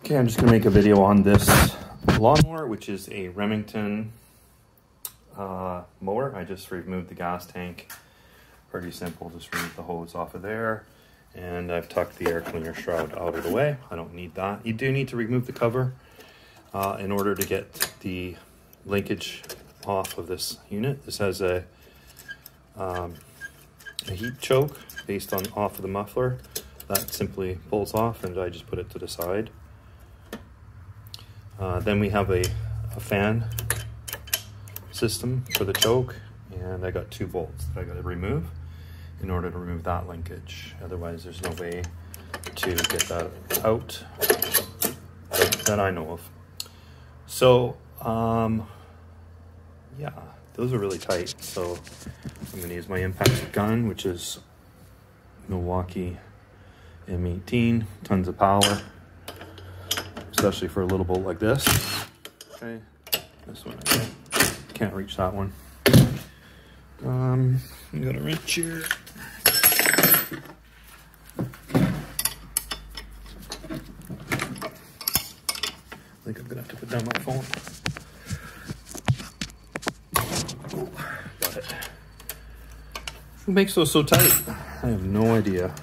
Okay, I'm just gonna make a video on this lawnmower, which is a Remington mower. I just removed the gas tank. Pretty simple, just remove the hose off of there. And I've tucked the air cleaner shroud out of the way. I don't need that. You do need to remove the cover in order to get the linkage off of this unit. This has a heat choke based on off of the muffler. That simply pulls off, and I just put it to the side. Then we have a fan system for the choke, and I got 2 bolts that I got to remove in order to remove that linkage. Otherwise, there's no way to get that out that I know of. So, yeah, those are really tight. So I'm going to use my impact gun, which is Milwaukee M18, tons of power, especially for a little bolt like this. Okay, this one, I can't reach that one. I got a wrench here. I think I'm gonna have to put down my phone. Oh, got it. What makes those so tight? I have no idea.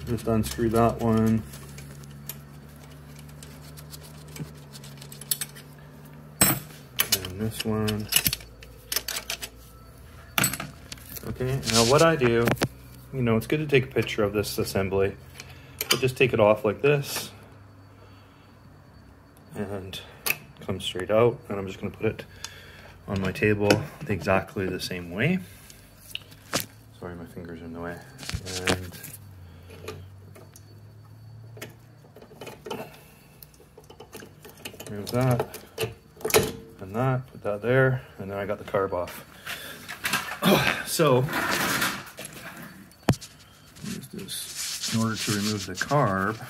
Just unscrew that one. And this one. Okay, now what I do, you know, it's good to take a picture of this assembly, but just take it off like this and come straight out, and I'm just going to put it on my table exactly the same way. Sorry, my fingers are in the way. And remove that and that, put that there, and then I got the carb off. So use this in order to remove the carb.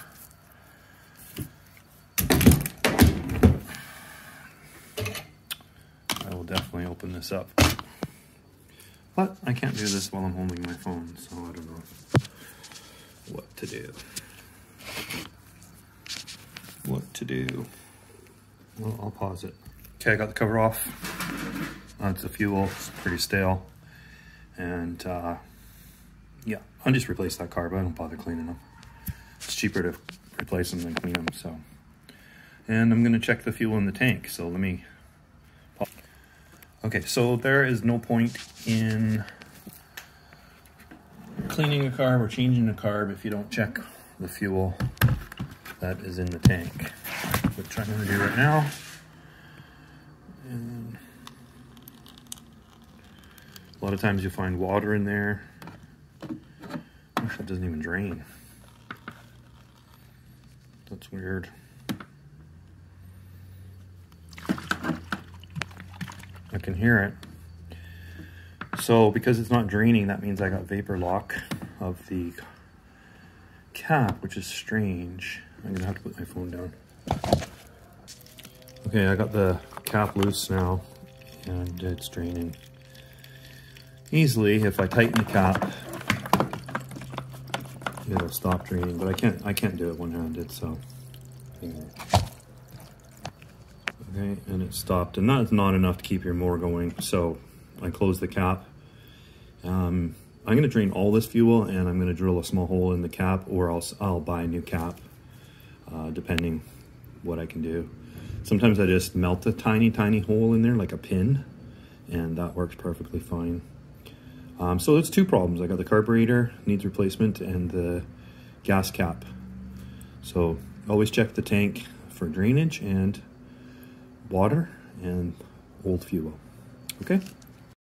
I will definitely open this up, but I can't do this while I'm holding my phone, so I don't know what to do. Well, I'll pause it. Okay, I got the cover off. It's the fuel, it's pretty stale. And yeah, I'll just replace that carb. I don't bother cleaning them. It's cheaper to replace them than clean them, so. And I'm gonna check the fuel in the tank, so let me pause. Okay, so there is no point in cleaning a carb or changing a carb if you don't check the fuel that is in the tank, which I'm gonna do right now. And a lot of times you'll find water in there. Actually, it doesn't even drain. That's weird. I can hear it. So because it's not draining, that means I got vapor lock of the cap, which is strange. I'm gonna have to put my phone down. Okay, I got the cap loose now, and it's draining easily. If I tighten the cap, it'll stop draining, but I can't do it one-handed, so. Okay, and it stopped, and that's not enough to keep your mower going, so I closed the cap. I'm gonna drain all this fuel, and I'm gonna drill a small hole in the cap, or else I'll buy a new cap, depending what I can do. Sometimes I just melt a tiny hole in there, like a pin, and that works perfectly fine. So it's 2 problems. I got the carburetor needs replacement and the gas cap. So always check the tank for drainage and water and old fuel. Okay.